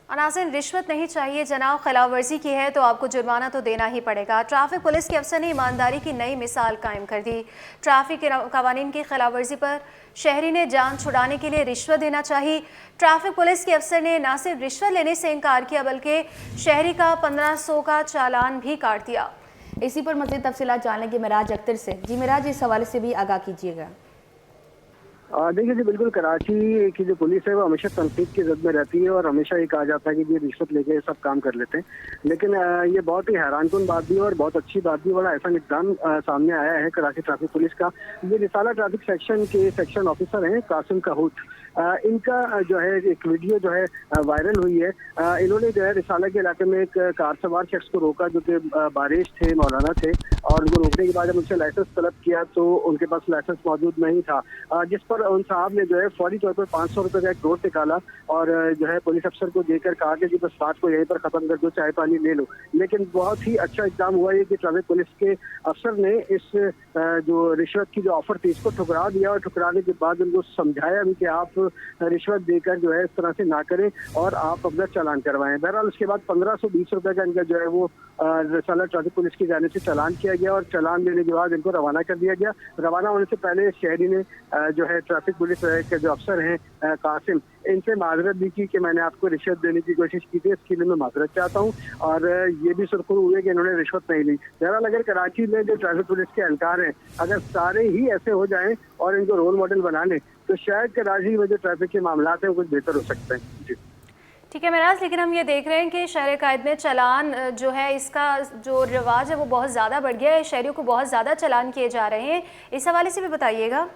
नाज़रीन, रिश्वत नहीं चाहिए जनाब, खिलाफ वर्जी की है तो आपको जुर्माना तो देना ही पड़ेगा। ट्रैफिक पुलिस के अफसर ने ईमानदारी की नई मिसाल कायम कर दी। ट्रैफिक के कवानीन की खिलाफ वर्जी पर शहरी ने जान छुड़ाने के लिए रिश्वत देना चाहिए। ट्रैफिक पुलिस के अफसर ने न सिर्फ रिश्वत लेने से इनकार किया बल्कि शहरी का 1500 का चालान भी काट दिया। इसी पर मज़ीद तफसीलात जानने की मिराज अख्तर से। जी मिराज, इस हवाले से भी आगाह कीजिएगा। देखिए जी, बिल्कुल कराची की जो पुलिस है वो हमेशा तनकीद की जद में रहती है और हमेशा ये कहा जाता है कि ये रिश्वत लेके सब काम कर लेते हैं। लेकिन ये बहुत ही हैरानकुन बात भी है और बहुत अच्छी बात भी, बड़ा ऐसा इक़दाम सामने आया है कराची ट्रैफिक पुलिस का। ये रिसाला ट्रैफिक सेक्शन के सेक्शन ऑफिसर हैं कासिम कहूत। इनका जो है एक वीडियो जो है वायरल हुई है। इन्होंने जो है रिसाला के इलाके में एक कार सवार शख्स को रोका जो कि बारिश थे, मौलाना थे, और उनको रोकने के बाद जब उनसे लाइसेंस तलब किया तो उनके पास लाइसेंस मौजूद नहीं था, जिस पर उन साहब ने जो है फौरी तौर पर 500 रुपए का एक नोट निकाला और जो है पुलिस अफसर को देकर कहा कि जी बस बात को यहीं पर खत्म कर दो, चाय पानी ले लो। लेकिन बहुत ही अच्छा इक़दाम हुआ है कि ट्रैफिक पुलिस के अफसर ने इस जो रिश्वत की जो ऑफर थी इसको ठुकरा दिया और ठुकराने के बाद उनको समझाया भी कि आप रिश्वत देकर जो है इस तरह से ना करें और आप अपना चालान करवाएं। बहरहाल उसके बाद 1520 रुपए का इनका जो है वो रिसाला ट्रैफिक पुलिस की जानिब से चालान किया गया और चालान देने के बाद इनको रवाना कर दिया गया। रवाना होने से पहले शहरी ने जो है ट्रैफिक पुलिस के जो अफसर हैं कासिम, इनसे माजरत भी की कि मैंने आपको रिश्वत देने की कोशिश की थी, इसके लिए मैं माजरत चाहता हूँ, और ये भी सुरखुरू हुए कि इन्होंने रिश्वत नहीं ली। बहरहाल अगर कराची में जो ट्रैफिक पुलिस के एहलकार हैं अगर सारे ही ऐसे हो जाएं और इनको रोल मॉडल बना लें तो शायद कराची में जो ट्रैफिक के मामला हैं वो कुछ बेहतर हो सकते हैं। जी ठीक है मिराज, लेकिन हम ये देख रहे हैं कि शहर कायद में चालान जो है इसका जो रिवाज है वो बहुत ज़्यादा बढ़ गया है, शहरियों को बहुत ज़्यादा चालान किए जा रहे हैं, इस हवाले से भी बताइएगा।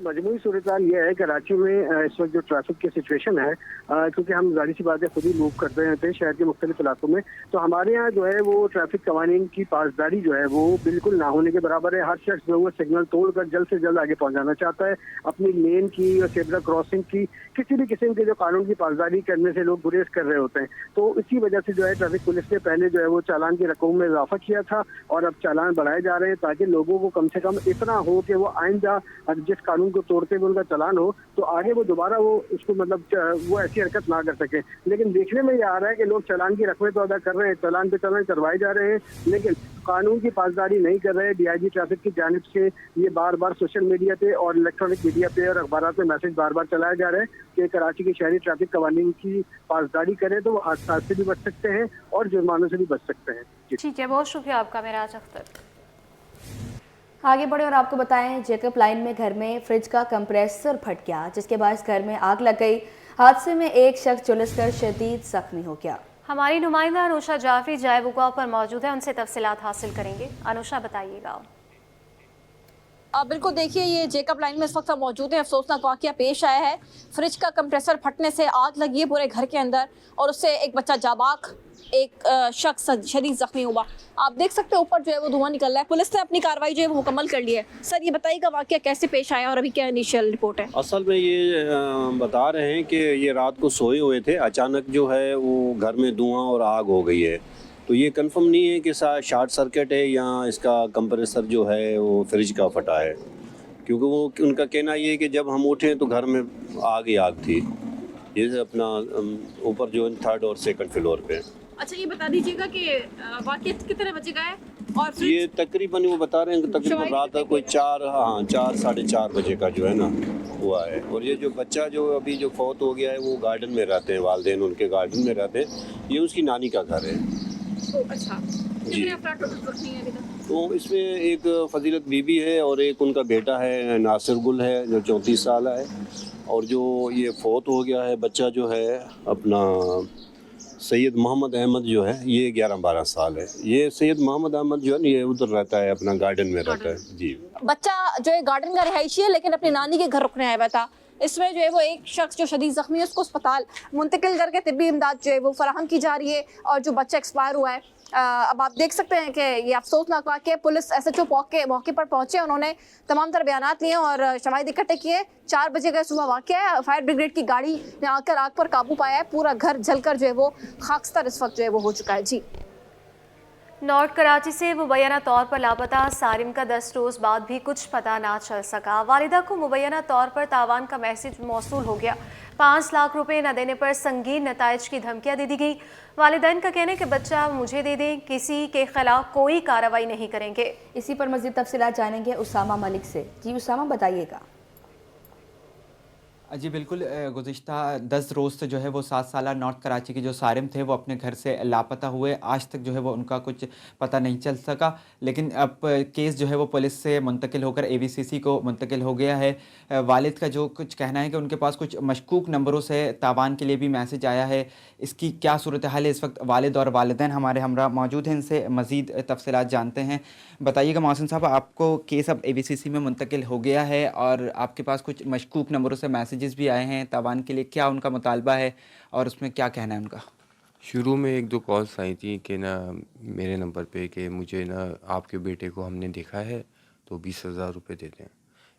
मजमूई सूरत यह है कराची में इस वक्त जो ट्रैफिक की सिचुएशन है, क्योंकि हम जाहिर सी बात है खुद ही मूव करते रहते हैं शहर के मुख्तलिफ इलाकों में, तो हमारे यहाँ जो है वो ट्रैफिक कवानीन की पासदारी जो है वो बिल्कुल ना होने के बराबर है। हर शख्स जो है वो सिग्नल तोड़कर जल्द से जल्द आगे पहुँचाना चाहता है। अपनी लेन की और जेब्रा क्रॉसिंग की किसी भी किस्म के जो कानून की पासदारी करने से लोग गुरेज कर रहे होते हैं। तो इसी वजह से जो है ट्रैफिक पुलिस ने पहले जो है वो चालान की रकम में इजाफा किया था और अब चालान बढ़ाए जा रहे हैं ताकि लोगों को कम से कम इतना हो कि वो आइंदा जिस कानून को तोड़ते हुए उनका चालान हो तो आगे वो दोबारा वो उसको मतलब वो ऐसी हरकत ना कर सके। लेकिन देखने में ये आ रहा है कि लोग चालान की रकमें तो अदा कर रहे हैं, चालान पे चालान करवाए जा रहे हैं, लेकिन कानून की पासदारी नहीं कर रहे। डीआईजी ट्रैफिक की जानिब से ये बार बार सोशल मीडिया पे और इलेक्ट्रॉनिक मीडिया पे और अखबार में मैसेज बार बार चलाए जा रहे हैं कि कराची के शहरी ट्रैफिक कवानीन की पासदारी करें तो वो हादसा से भी बच सकते हैं और जुर्मानों से भी बच सकते हैं। ठीक है, बहुत शुक्रिया आपका मिराज अख्तर। आगे बढ़े और आपको बताएं, जेकब लाइन में घर में फ्रिज का कंप्रेसर फट गया जिसके बाद घर में आग लग गई। हादसे में एक शख्स झुलसकर शदीद जख्मी हो गया। हमारी नुमाइंदा अनुषा जाफी जाए वुका पर मौजूद है, उनसे तफसीलात हासिल करेंगे। अनुषा, बताइएगा। बिल्कुल, देखिए ये जेकब लाइन में इस वक्त मौजूद है। अफसोसनाक वाकया पेश आया है। फ्रिज का कंप्रेसर फटने से आग लगी है पूरे घर के अंदर और उससे एक बच्चा जाबाक, एक शख्स शदीद जख्मी हुआ। आप देख सकते हैं ऊपर जो है वो धुआं निकल रहा है। पुलिस ने अपनी कार्रवाई जो है वो मुकम्मल कर ली है। सर, ये बताइएगा वाकया कैसे पेश आया और अभी क्या इनिशियल रिपोर्ट है? असल में ये बता रहे हैं कि ये रात को सोए हुए थे, अचानक जो है वो घर में धुआं और आग हो गई है। तो ये कंफर्म नहीं है कि शॉर्ट सर्किट है या इसका कंप्रेसर जो है वो फ्रिज का फटा है, क्योंकि वो उनका कहना ये है कि जब हम उठे तो घर में आग ही आग थी। ये अपना ऊपर जो 3rd और 2nd फ्लोर पे। अच्छा, ये बता दीजिएगा कि वाकया कितने बजे का है? और ये तकरीबन वो बता रहे हैं कि तकरीबन रात का कोई 4 साढ़े 4 बजे का जो है ना हुआ है। और ये जो बच्चा जो अभी जो फौत हो गया है वो गार्डन में रहते हैं, वालिदैन उनके गार्डन में रहते हैं। ये उसकी नानी का घर है। अच्छा, जी। तो इसमें एक फजीलत बीबी है और एक उनका बेटा है नासिर गुल है जो 34 साल है, और जो ये फौत हो गया है बच्चा जो है अपना सैयद मोहम्मद अहमद जो है ये 11-12 साल है। ये सैयद मोहम्मद अहमद जो है ये उधर रहता है, अपना गार्डन में रहता है। जी, बच्चा जो है गार्डन का रिहायशी है लेकिन अपनी नानी के घर रुकने आया हुआ था। इसमें जो है वो एक शख्स जो शदीद जख्मी है उसको अस्पताल मुंतकिल करके तिब्बी इमदाद जो है वो फराहम की जा रही है और जो बच्चा एक्सपायर हुआ है। अब आप देख सकते हैं कि ये अफसोसनाक वाक़या। पुलिस SHO मौके पर पहुंचे, उन्होंने तमाम तरह बयानात लिए और शवाहिद इकट्ठे किए। 4 बजे का सुबह वाक़या है। फायर ब्रिगेड की गाड़ी ने आकर आग पर काबू पाया है। पूरा घर जलकर जो है वो खाकस्तर इस वक्त जो है वो हो चुका है। जी, नॉर्थ कराची से मुबैना तौर पर लापता सारिम का 10 रोज़ बाद भी कुछ पता ना चल सका। वालिदा को मुबैना तौर पर तावान का मैसेज मौसूल हो गया। 5 लाख रुपए न देने पर संगीन नताइज की धमकियां दे दी गई। वालिदैन का कहना है कि बच्चा मुझे दे दें, किसी के खिलाफ कोई कार्रवाई नहीं करेंगे। इसी पर मजीद तफसीलात जानेंगे उसामा मलिक से। जी उसामा, बताइएगा। जी बिल्कुल, गुज़िश्ता 10 रोज़ से जो है वो 7 साला नॉर्थ कराची के जो सारिम थे वो अपने घर से लापता हुए। आज तक जो है वो उनका कुछ पता नहीं चल सका, लेकिन अब केस जो है वो पुलिस से मुंतकिल होकर AVCC को मुंतकिल हो गया है। वालिद का जो कुछ कहना है कि उनके पास कुछ मशकूक नंबरों से तावान के लिए भी मैसेज आया है। इसकी क्या सूरत हाल है इस वक्त? वालिद और वालिदैन हमारे हमरा मौजूद हैं, इनसे मज़ीद तफसीलात जानते हैं। बताइएगा मोहसिन साहब, आपको केस अब AVCC में मुंतकिल हो गया है और आपके पास कुछ मशकूक नंबरों से मैसेजेस भी आए हैं तावान के लिए, क्या उनका मुतालबा है और उसमें क्या कहना है उनका? शुरू में 1-2 कॉल्स आई थी कि ना मेरे नंबर पे कि मुझे ना आपके बेटे को हमने देखा है तो 20,000 रुपये दे दें।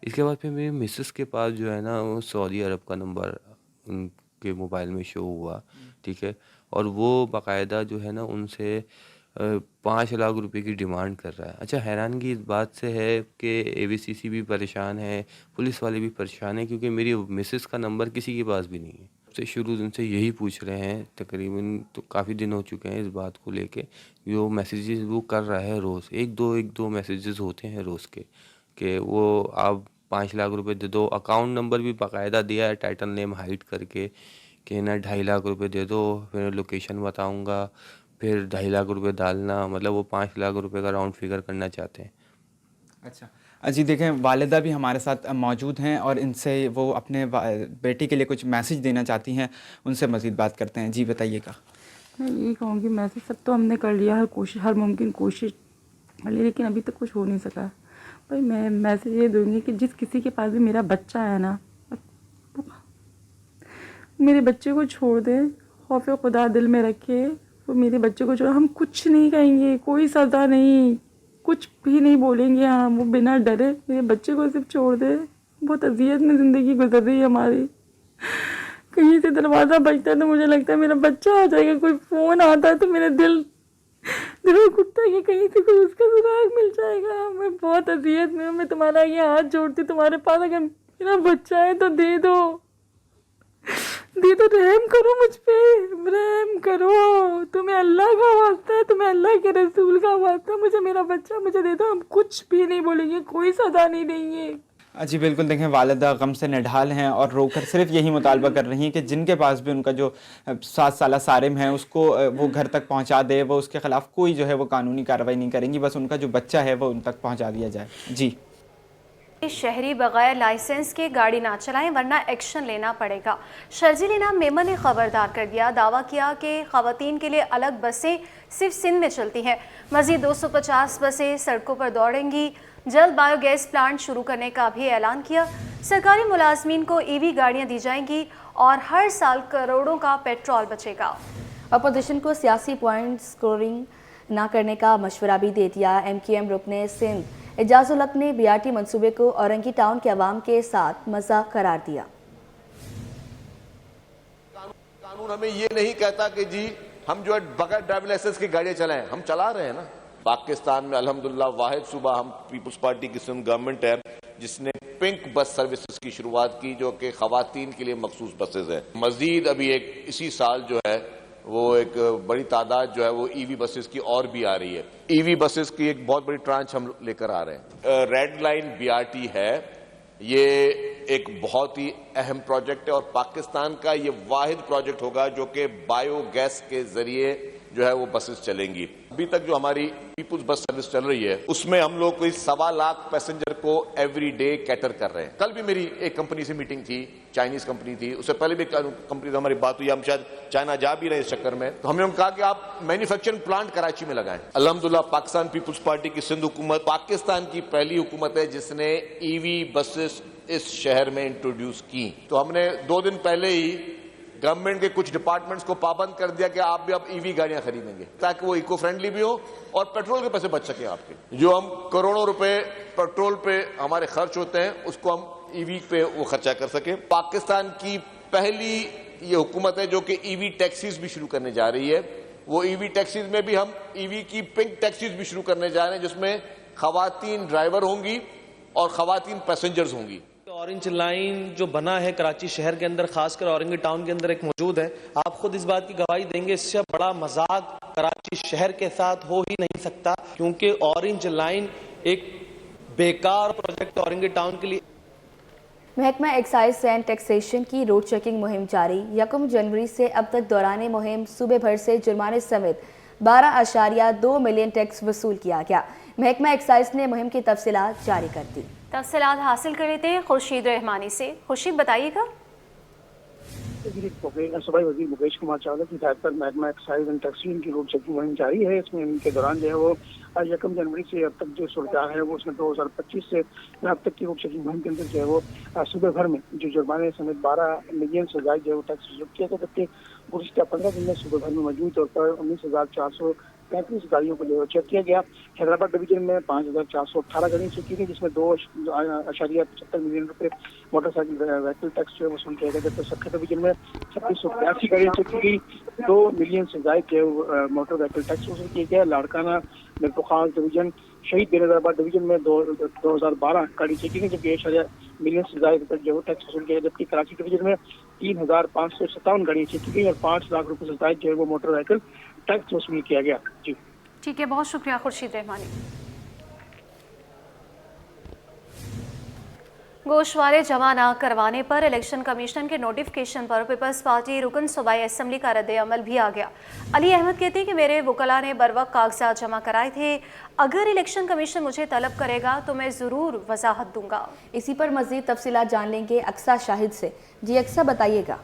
इसके बाद फिर मेरी मिसेस के पास जो है ना वो सऊदी अरब का नंबर उनके मोबाइल में शो हुआ, ठीक है, और वो बाकायदा जो है ना उनसे 5 लाख रुपए की डिमांड कर रहा है। अच्छा, हैरानगी इस बात से है कि AVCC भी परेशान है, पुलिस वाले भी परेशान हैं, क्योंकि मेरी मिसेस का नंबर किसी के पास भी नहीं है। से शुरू दिन से यही पूछ रहे हैं, तकरीबन तो काफ़ी दिन हो चुके हैं इस बात को लेके। जो मैसेजेस वो कर रहा है रोज़, एक दो मैसेजेस होते हैं रोज़ के कि वो आप 5 लाख रुपए दे दो। अकाउंट नंबर भी बाकायदा दिया है टाइटल नेम हाइड करके कि ना 2.5 लाख रुपए दे दो, फिर लोकेशन बताऊँगा, फिर 2.5 लाख रुपए डालना, मतलब वो 5 लाख रुपए का राउंड फिगर करना चाहते हैं। अच्छा जी, देखें वालिदा भी हमारे साथ मौजूद हैं और इनसे वो अपने बेटी के लिए कुछ मैसेज देना चाहती हैं, उनसे मज़ीद बात करते हैं। जी बताइएगा। मैं यही कहूँगी, मैसेज सब तो हमने कर लिया, हर मुमकिन कोशिश कर ली, लेकिन अभी तक कुछ हो नहीं सका। भाई मैं मैसेज ये दूँगी कि जिस किसी के पास भी मेरा बच्चा है ना, मेरे बच्चे को छोड़ दे, खौफ खुदा दिल में रखे, वो मेरे बच्चे को छोड़। हम कुछ नहीं कहेंगे, कोई सज़ा नहीं, कुछ भी नहीं बोलेंगे, हाँ वो बिना डरे मेरे बच्चे को सिर्फ छोड़ दे। बहुत अजियत में ज़िंदगी गुजर रही है हमारी। कहीं से दरवाज़ा बजता है तो मुझे लगता है मेरा बच्चा आ जाएगा, कोई फ़ोन आता है तो मेरा दिल घुटता है कि कहीं से कोई उसका सुराग मिल जाएगा। मैं बहुत अजियत में, मैं तुम्हारा ये हाथ जोड़ती तुम्हारे पास, अगर मेरा बच्चा है तो दे दो, रहम करो मुझ पे, रहम करो। तुम्हें अल्लाह का वास्ता है, तुम्हें अल्लाह के रसूल का वास्ता है, मुझे मेरा बच्चा मुझे दे दो। हम कुछ भी नहीं बोलेंगे, कोई सज़ा नहीं देंगे। जी बिल्कुल, देखें वालिदा गम से निढाल हैं और रोकर सिर्फ यही मुतालबा कर रही हैं कि जिनके पास भी उनका जो 7 साला सारिम है उसको वो घर तक पहुंचा दे। वो उसके ख़िलाफ़ कोई जो है वो कानूनी कार्रवाई नहीं करेंगी, बस उनका जो बच्चा है वो उन तक पहुँचा दिया जाए। जी, शहरी बगैर लाइसेंस के गाड़ी ना चलाएं वरना एक्शन लेना पड़ेगा। शर्जील इनाम मेमन ने खबरदार कर दिया, दावा किया कि ख़वातीन के लिए अलग बसें सिर्फ सिंध में चलती हैं। मज़ीद 250 बसें सड़कों पर दौड़ेंगी। जल्द बायोगैस प्लांट शुरू करने का भी ऐलान किया। सरकारी मुलाजमीन को EV गाड़ियाँ दी जाएंगी और हर साल करोड़ों का पेट्रोल बचेगा। अपोजिशन को सियासी पॉइंट स्कोरिंग ना करने का मशवरा भी दे दिया। MQM रुकने सिंध एजाजुल हक ने BRT मंसूबे को औरंगी टाउन के अवाम के साथ मजाक करार दिया। कानून हमें ये नहीं कहता कि जी हम जो है बगैर ड्राइविंग लाइसेंस की गाड़ियां चलाएं, हम चला रहे हैं ना। पाकिस्तान में अल्हम्दुलिल्लाह वाहिद सूबा हम पीपल्स पार्टी की सिंध गवर्नमेंट है जिसने पिंक बस सर्विसेज की शुरुआत की, जो कि खवातीन के लिए मखसूस बसेज है। मजीद अभी एक इसी साल जो है वो एक बड़ी तादाद जो है वो EV बसेस की और भी आ रही है। EV बसेस की एक बहुत बड़ी ट्रांच हम लेकर आ रहे हैं। रेड लाइन BRT है, ये एक बहुत ही अहम प्रोजेक्ट है और पाकिस्तान का ये वाहिद प्रोजेक्ट होगा जो कि बायोगैस के जरिए जो है वो बसेस चलेंगी। अभी तक जो हमारी पीपुल्स बस सर्विस चल रही है उसमें हम लोग कोई 1.25 लाख पैसेंजर को एवरी डे कैटर कर रहे हैं। कल भी मेरी एक कंपनी से मीटिंग थी, चाइनीज कंपनी थी, उससे पहले भी कंपनी से हमारी बात हुई, हम शायद चाइना जा भी रहे इस चक्कर में, तो हमने कहा कि आप मैन्युफैक्चरिंग प्लांट कराची में लगाएं। अल्हम्दुलिल्लाह पाकिस्तान पीपुल्स पार्टी की सिंध हुकूमत पाकिस्तान की पहली हुकूमत है जिसने EV बसेस इस शहर में इंट्रोड्यूस की। तो हमने 2 दिन पहले ही गवर्नमेंट के कुछ डिपार्टमेंट्स को पाबंद कर दिया कि आप भी अब EV गाड़ियां खरीदेंगे ताकि वो इको फ्रेंडली भी हो और पेट्रोल के पैसे बच सके आपके। जो हम करोड़ों रुपए पेट्रोल पे हमारे खर्च होते हैं उसको हम EV पे वो खर्चा कर सके। पाकिस्तान की पहली ये हुकूमत है जो कि EV टैक्सीज भी शुरू करने जा रही है। वो EV टैक्सीज में भी हम EV की पिंक टैक्सीज भी शुरू करने जा रहे हैं जिसमें खवातीन ड्राइवर होंगी और खवातीन पैसेंजर्स होंगी। ऑरेंज लाइन जो बना है कराची शहर के अंदर, खासकर औरंगी टाउन के अंदर एक मौजूद है, आप खुद इस बात की गवाही देंगे, इससे बड़ा मजाक कराची शहर के साथ हो ही नहीं सकता, क्योंकि ऑरेंज लाइन एक बेकार प्रोजेक्ट औरंगी टाउन के लिए। महकमा एक्साइज एंड टैक्सेशन की रोड चेकिंग मुहिम जारी। 1 जनवरी से अब तक दौरान मुहिम सूबे भर से जुर्माने समेत 12.2 मिलियन टैक्स वसूल किया गया। महकमा एक्साइज ने मुहिम की तफसीलात जारी कर दी। तफसीलात हासिल कर लेते हैं खुर्शीद रहमानी से। खुर्शीद, बताइएगा। सूबाई वज़ीर मुकेश कुमार चावला की हिदायत पर महकमा एक्साइज एंड टैक्सेशन की रोड चेकिंग मुहिम जारी है। इसमें इनके दौरान जो है वो 1 जनवरी से अब तक जो सूरत है वो उसमें 2025 से अब तक की रोड चेकिंग मुहिम के अंदर जो है वो सूबे भर में जो जुर्माने समेत 12 मिलियन से ज़ायद जो है वो टैक्स वसूल किया गया, जबकि गुज़िश्ता 15 दिन में सूबे भर में मौजूद तौर पर 19,435 गाड़ियों को जो है चेक किया गया। हैदराबाद डिवीजन में 5,418 गाड़ियाँ चेक की गई, जिसमें 2.75 मिलियन रुपए मोटरसाइकिल व्हीकल टैक्स जो है वसूल किया गया, जबकि सक्खर डिवीजन में 3682 गाड़ियाँ चेक की गई, 2 मिलियन से ज़ायद जो मोटर व्हीकल टैक्स वसूल किया गया। लाड़काना मिरपुखाल डिवीजन, शहीद बेनज़ीराबाद डिवीजन में 2012 गाड़ी चेक की गई, जबकि 1 मिलियन से ज़ायद जो टैक्स वसूल किया गया, जबकि कराची डिवीजन में 3,557 गाड़ियाँ चेक की गई और 5 लाख रुपए से ज़ायद जो है वो मोटर व्हीकल टैक्स वसूल किया गया। जी ठीक है, बहुत शुक्रिया खुर्शीद रहमानी। गोशवारे जमा न करवाने पर इलेक्शन कमीशन के नोटिफिकेशन पर पीपल्स पार्टी रुकन सूबाई असम्बली का रद्द अमल भी आ गया। अली अहमद कहते हैं कि मेरे वकला ने बरवक्त कागजात जमा कराए थे, अगर इलेक्शन कमीशन मुझे तलब करेगा तो मैं ज़रूर वजाहत दूंगा। इसी पर मज़ीद तफसीलात जान लेंगे अक्सा शाहिद से। जी अक्सा, बताइएगा।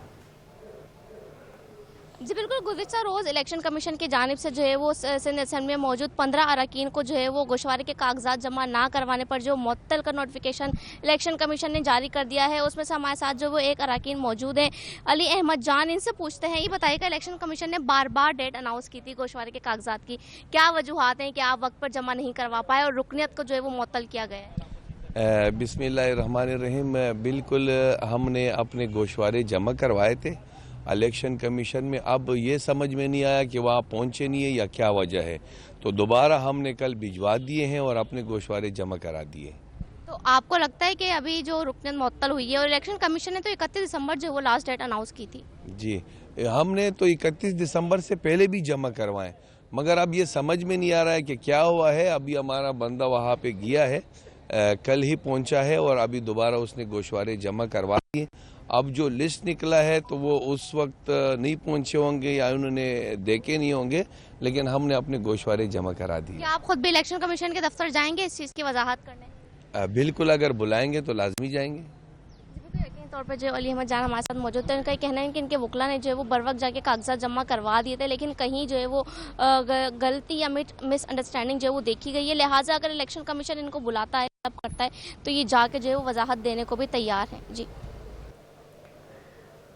जी बिल्कुल, गुज़िश्ता रोज़ इलेक्शन कमीशन की जानिब से जो है वो सिंध असम्बली में मौजूद 15 अरकान को जो है वो गोशवारे के कागजात जमा ना करवाने पर जो मुअत्तल का नोटिफिकेशन इलेक्शन कमीशन ने जारी कर दिया है, उसमें से हमारे साथ जो वो एक अरकान मौजूद हैं, अली अहमद जान। इनसे पूछते हैं, ये बताइएगा इलेक्शन कमीशन ने बार बार डेट अनाउंस की थी गोशवारे के कागजात की, क्या वजूहत हैं कि आप वक्त पर जमा नहीं करवा पाए और रुकनियत को जो है वो मुअत्तल किया गया है? बिस्मिल्लाहिर्रहमानिर्रहीम, बिल्कुल हमने अपने गोशवारे जमा करवाए थे इलेक्शन कमीशन में। अब ये समझ में नहीं आया कि वहाँ पहुँचे नहीं है या क्या वजह है, तो दोबारा हमने कल भिजवा दिए हैं और अपने गोशवारे जमा करा दिए। तो आपको लगता है कि अभी जो रुकनियत मुअत्तल हुई है, और इलेक्शन कमीशन ने तो 31 दिसंबर जो वो लास्ट डेट अनाउंस की थी? जी, हमने तो 31 दिसंबर से पहले भी जमा करवाएं, मगर अब ये समझ में नहीं आ रहा है कि क्या हुआ है। अभी हमारा बंदा वहाँ पे गया है, कल ही पहुँचा है और अभी दोबारा उसने गोशवारे जमा करवा दिए। अब जो लिस्ट निकला है तो वो उस वक्त नहीं पहुंचे होंगे या उन्होंने देखे नहीं होंगे, लेकिन हमने अपने गोशवारे जमा करा दिए। क्या आप खुद भी इलेक्शन कमीशन के दफ्तर जाएंगे इस चीज़ की वजाहत करने? बिल्कुल, अगर बुलाएंगे तो लाजमी जाएंगे। यकीनी तौर पर जो अली अहमद जान हमारे साथ मौजूद थे, उनका कहना है कि इनके वकला ने जो है वो बर वक्त जाके कागजात जमा करवा दिए थे, लेकिन कहीं जो है वो गलती या मिसअंडरस्टैंडिंग जो है वो देखी गई है, लिहाजा अगर इलेक्शन कमीशन इनको बुलाता है, तलब करता है, तो ये जाके जो है वो वजाहत देने को भी तैयार है। जी,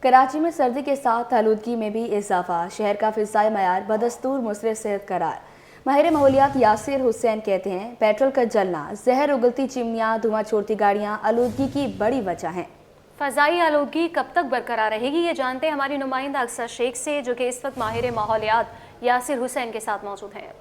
कराची में सर्दी के साथ आलूदगी में भी इजाफा, शहर का फिज़ाई मयार बदस्तूर मुसर सेहत करार। माहिर माहौलियात यासिर हुसैन कहते हैं, पेट्रोल का जलना, जहर उगलती चिमनियाँ, धुआं छोड़ती गाड़ियाँ आलूदगी की बड़ी वजह हैं। फ़ज़ाई आलूदगी कब तक बरकरार रहेगी, ये जानते हैं हमारी नुमाइंदा अक्सर शेख से, जो कि इस वक्त माहिर माहौलियात यासिर हुसैन के साथ मौजूद हैं।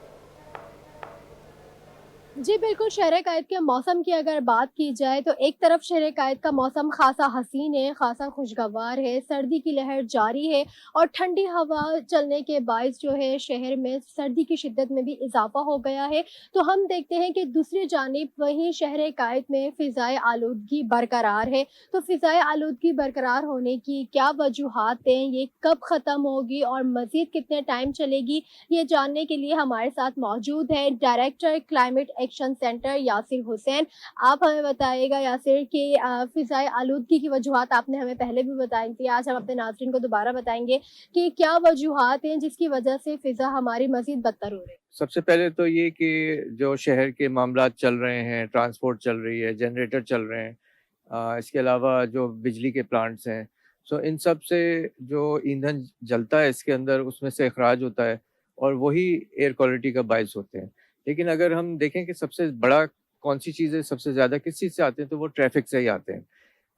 जी बिल्कुल, शहर कायद के मौसम की अगर बात की जाए तो एक तरफ शहर कायद का मौसम खासा हसीन है, खासा खुशगवार है, सर्दी की लहर जारी है और ठंडी हवा चलने के बायस जो है शहर में सर्दी की शिद्दत में भी इजाफा हो गया है। तो हम देखते हैं कि दूसरी जानिब वहीं शहर कायद में फ़िज़ाई आलूदगी बरकरार है। तो फ़िज़ाई आलूदगी बरकरार होने की क्या वजूहात हैं, ये कब ख़त्म होगी और मज़ीद कितने टाइम चलेगी, ये जानने के लिए हमारे साथ मौजूद है director climate action centre Yasir Hussain. आप हमें बताइएगा यासिर कि फ़िज़ाई आलूदगी की वजूहात आपने हमें पहले भी बताई थी, आज हम अपने नाज़रीन को दोबारा बताएंगे कि क्या वजूहात हैं जिसकी वजह से फ़िज़ा हमारी मज़ीद बदतर हो रही है। सबसे पहले तो ये कि जो शहर के मामलात चल रहे हैं, ट्रांसपोर्ट चल रही है, जनरेटर चल रहे हैं, इसके अलावा जो बिजली के प्लांट्स हैं, सो इन सब से जो ईंधन जलता है इसके अंदर, उसमें से अखराज होता है और वही एयर क्वालिटी का बायस होते हैं। लेकिन अगर हम देखें कि सबसे बड़ा कौन सी चीज़ सबसे ज़्यादा किस चीज़ से आते हैं, तो वो ट्रैफिक से ही आते हैं।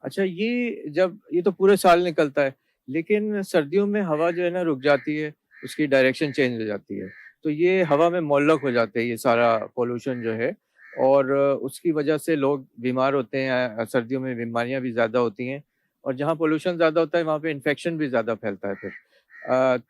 अच्छा, ये तो पूरे साल निकलता है, लेकिन सर्दियों में हवा जो है ना रुक जाती है, उसकी डायरेक्शन चेंज हो जाती है, तो ये हवा में मोल्लक हो जाते हैं ये सारा पोल्यूशन जो है, और उसकी वजह से लोग बीमार होते हैं। सर्दियों में बीमारियां भी ज़्यादा होती हैं और जहाँ पोल्यूशन ज़्यादा होता है वहाँ पे इन्फेक्शन भी ज़्यादा फैलता है फिर।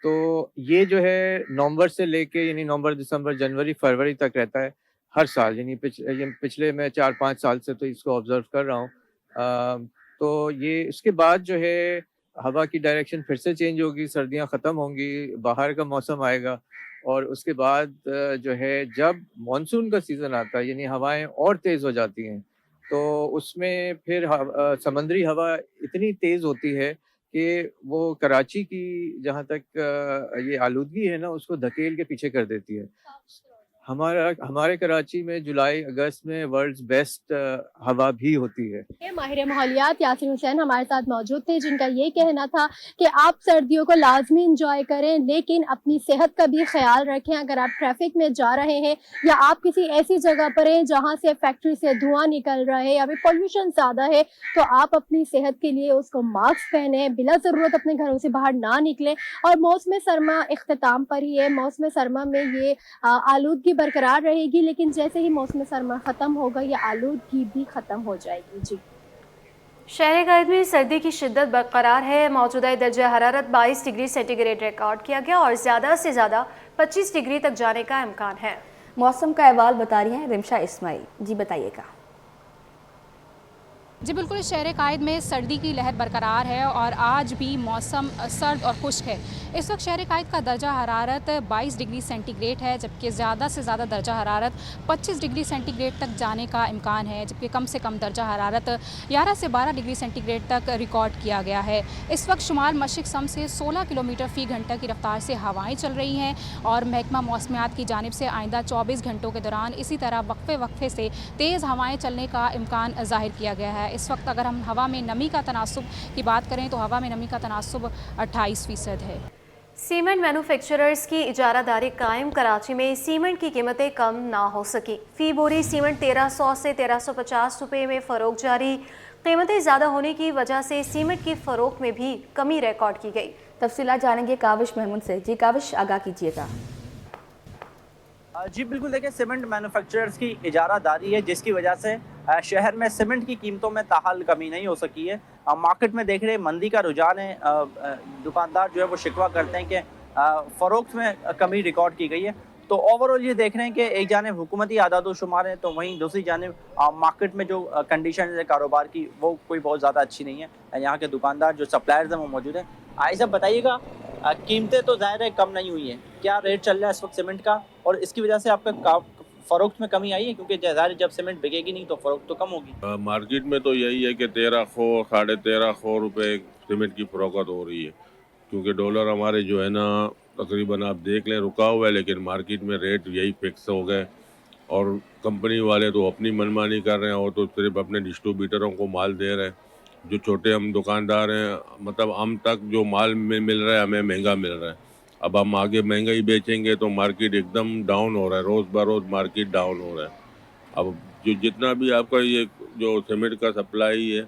तो ये जो है नवंबर से लेके यानी नवंबर, दिसंबर, जनवरी, फरवरी तक रहता है हर साल। यानी पिछले मैं 4-5 साल से तो इसको ऑब्जर्व कर रहा हूँ। तो ये इसके बाद जो है हवा की डायरेक्शन फिर से चेंज होगी, सर्दियाँ ख़त्म होंगी, बाहर का मौसम आएगा और उसके बाद जो है जब मानसून का सीज़न आता है यानी हवाएं और तेज़ हो जाती हैं, तो उसमें फिर समंदरी हवा इतनी तेज़ होती है कि वो कराची की जहाँ तक ये आलूदगी है ना उसको धकेल के पीछे कर देती है। हमारे कराची में जुलाई अगस्त में वर्ल्ड्स बेस्ट हवा भी होती है। माहिर माहौलियात यासिन हुसैन हमारे साथ मौजूद थे, जिनका ये कहना था कि आप सर्दियों को लाजमी इंजॉय करें लेकिन अपनी सेहत का भी ख्याल रखें। अगर आप ट्रैफिक में जा रहे हैं या आप किसी ऐसी जगह पर हैं जहां से फैक्ट्री से धुआं निकल रहा है या फिर पोल्यूशन ज़्यादा है, तो आप अपनी सेहत के लिए उसको मास्क पहने, बिला ज़रूरत अपने घरों से बाहर ना निकलें। और मौसम सरमा इख्तिताम पर ही है। मौसम सरमा में ये आलूदगी बरकरार रहेगी, लेकिन जैसे ही मौसम सरमा ख़त्म होगा ये आलूदगी भी ख़त्म हो जाएगी। जी, शहर कायद में सर्दी की शिद्दत बरकरार है। मौजूदा दर्जा हरारत 22 डिग्री सेंटीग्रेड रिकॉर्ड किया गया और ज़्यादा से ज़्यादा 25 डिग्री तक जाने का इम्कान है। मौसम का अहवाल बता रही हैं रिमशा इस्माइल। जी बताइएगा। जी बिल्कुल, शहर कायद में सर्दी की लहर बरकरार है और आज भी मौसम सर्द और खुश्क है। इस वक्त शहर कायद का दर्जा हरारत 22 डिग्री सेंटीग्रेड है, जबकि ज़्यादा से ज़्यादा दर्जा हरारत 25 डिग्री सेंटीग्रेड तक जाने का इम्कान है, जबकि कम से कम दर्जा हरारत 11 से 12 डिग्री सेंटीग्रेड तक रिकॉर्ड किया गया है। इस वक्त शुमाल मशरिक़ सम से 16 किलोमीटर फ़ी घंटा की रफ्तार से हवाएँ चल रही हैं और महकमा मौसमियात की जानिब से आइंदा 24 घंटों के दौरान इसी तरह वक्फे से तेज़ हवाएँ चलने का इम्कान ज़ाहिर किया गया है। इस वक्त अगर हम हवा में नमी का तनासुब की बात करें तो हवा में नमी का तनासुब 28% है। सीमेंट मैन्युफैक्चरर्स की इजारादारी कायम। कराची में सीमेंट की कीमतें कम ना हो सकी। फ़ी बोरी सीमेंट 1300 से 1350 रुपये में फ़रोख्त जारी। कीमतें ज़्यादा होने की वजह से सीमेंट की फ़रोख्त में भी कमी रिकॉर्ड की गई। तफसीलात जानेंगे काविश महमूद से। जी काविश, आगाह कीजिएगा। जी बिल्कुल, देखिए सीमेंट मैन्युफैक्चरर्स की इजारादारी है जिसकी वजह से शहर में सीमेंट की कीमतों में ताहाल कमी नहीं हो सकी है। मार्केट में देख रहे मंदी का रुझान है। दुकानदार जो है वो शिकवा करते हैं कि फ़रोख्त में कमी रिकॉर्ड की गई है। तो ओवरऑल ये देख रहे हैं कि एक जानिब हुकूमती आदाद-ओ-शुमार है तो वहीं दूसरी जानिब मार्केट में जो कंडीशन है कारोबार की वो कोई बहुत ज़्यादा अच्छी नहीं है। यहाँ के दुकानदार जो सप्लायर्स हैं वो मौजूद हैं। आई साहब बताइएगा, कीमतें तो ज़ाहिर है कम नहीं हुई हैं, क्या रेट चल रहा है इस वक्त सीमेंट का और इसकी वजह से आपका फ़रोख्त में कमी आई है? क्योंकि ज़ाहिर जब सीमेंट बिकेगी नहीं तो फ़रोख्त तो कम होगी। मार्केट में तो यही है कि 1300 साढ़े 1300 रुपये सीमेंट की फ़रोख्त हो रही है, क्योंकि डॉलर हमारे जो है ना तकरीबन आप देख लें रुका हुआ है, लेकिन मार्केट में रेट यही फिक्स हो गए और कंपनी वाले तो अपनी मनमानी कर रहे हैं और तो सिर्फ अपने डिस्ट्रीब्यूटरों को माल दे रहे हैं। जो छोटे हम दुकानदार हैं, मतलब हम तक जो माल मिल रहा है हमें महंगा मिल रहा है। अब हम आगे महंगा ही बेचेंगे तो मार्केट एकदम डाउन हो रहा है, रोज़ बरोज़ मार्केट डाउन हो रहा है। अब जो जितना भी आपका ये जो सीमेंट का सप्लाई है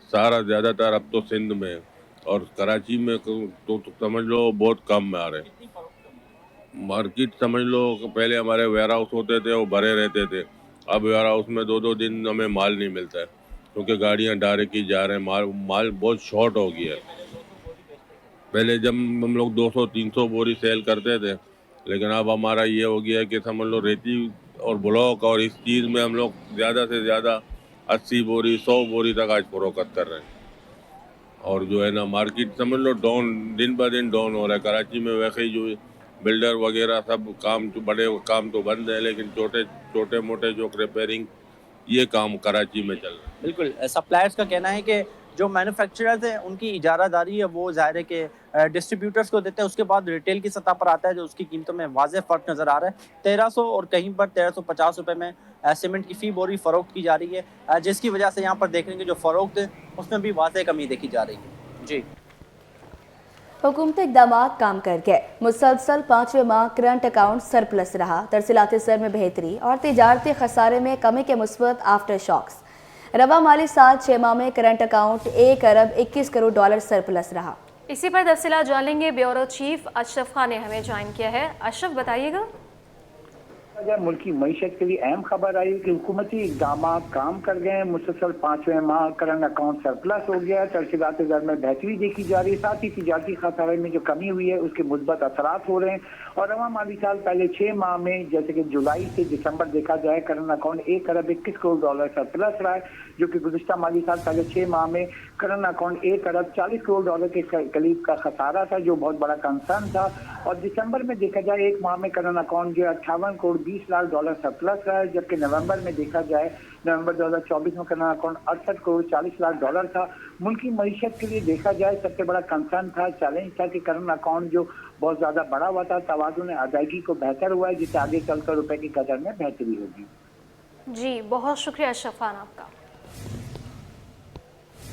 सारा ज़्यादातर अब तो सिंध में है और कराची में तो समझ लो बहुत कम आ रहे हैं। मार्केट समझ लो पहले हमारे वेयर हाउस होते थे वो भरे रहते थे, अब वेयर हाउस में 2-2 दिन हमें माल नहीं मिलता है क्योंकि गाड़ियाँ डायरेक्ट ही जा रहे हैं। माल बहुत शॉर्ट हो गया है। पहले जब हम लोग 200-300 बोरी सेल करते थे, लेकिन अब हमारा ये हो गया कि समझ लो रेती और ब्लॉक और इस चीज़ में हम लोग ज़्यादा से ज़्यादा 80 बोरी 100 बोरी तक आज फरोख्त कर रहे हैं। और जो है ना मार्केट समझ लो डाउन, दिन ब दिन डाउन हो रहा है। कराची में वैसे ही जो बिल्डर वगैरह सब काम तो बड़े काम तो बंद है, लेकिन छोटे मोटे जो रिपेयरिंग ये काम कराची में चल रहा है। बिल्कुल, सप्लायर्स का कहना है कि जो मैन्युफैक्चरर्स हैं उनकी इजारादारी है वो ज़ाहिर है कि डिस्ट्रीब्यूटर्स को देते हैं, उसके बाद रिटेल की सतह पर आता है जो उसकी कीमतों में वाज़ेह फ़र्क नज़र आ रहा है। 1300 और कहीं पर 1350 रुपये में सीमेंट की फ़ी बोरी फ़रोख्त की जा रही है, जिसकी वजह से यहाँ पर देख रहे हैं कि जो फ़रोख्त है उसमें भी वाज़ेह कमी देखी जा रही है। जी, हुकूमती इक़दाम काम कर गए। मुसलसल 5वें माह करंट अकाउंट सरप्लस रहा। तरसीलाती सर में बेहतरी और तिजारती खसारे में कमी के मुस्बत आफ्टर शॉक्स। रवा माली साल 6 माह में करंट अकाउंट 1 अरब 21 करोड़ डॉलर सरप्लस रहा। इसी पर तफसीलात जान लेंगे। ब्यूरो चीफ अशरफ खान ने हमें ज्वाइन किया है। अशरफ बताइएगा। मुल्क की मईशत के लिए अहम खबर आई कि हुकूमती इकदाम काम कर गए हैं। मुसलसल 5वें माह करंट अकाउंट सरप्लस हो गया है। तरसीलात दर में बेहतरी देखी जा रही है। साथ ही तिजारती खसारे में जो कमी हुई है उसके मुस्बत असरात हो रहे हैं। और रवा माली साल पहले 6 माह में जैसे कि जुलाई से दिसंबर देखा जाए करंट अकाउंट 1 अरब 21 करोड़ डॉलर सरप्लस रहा है, जो कि गुज़िश्ता माली साल पहले 6 माह में करंट अकाउंट 1 अरब 40 करोड़ डॉलर के करीब का खसारा था, जो बहुत बड़ा कंसर्न था। और दिसंबर में देखा जाए 1 माह में करंट अकाउंट जो 58 करोड़ 20 लाख डॉलर सरप्लस रहा है, जबकि नवंबर में देखा जाए नवंबर 2024 में current account 68 crore 40 lakh dollar था। मुल्क की मईशत के लिए देखा जाए सबसे बड़ा कंसर्न था, चैलेंज था कि करंट अकाउंट जो बहुत ज़्यादा बड़ा हुआ था, तवाज़ुन अदायगी को बेहतर हुआ है, जिससे आगे चलकर रुपए की कदर में बेहतरी होगी। जी बहुत शुक्रिया अशरफ खान आपका।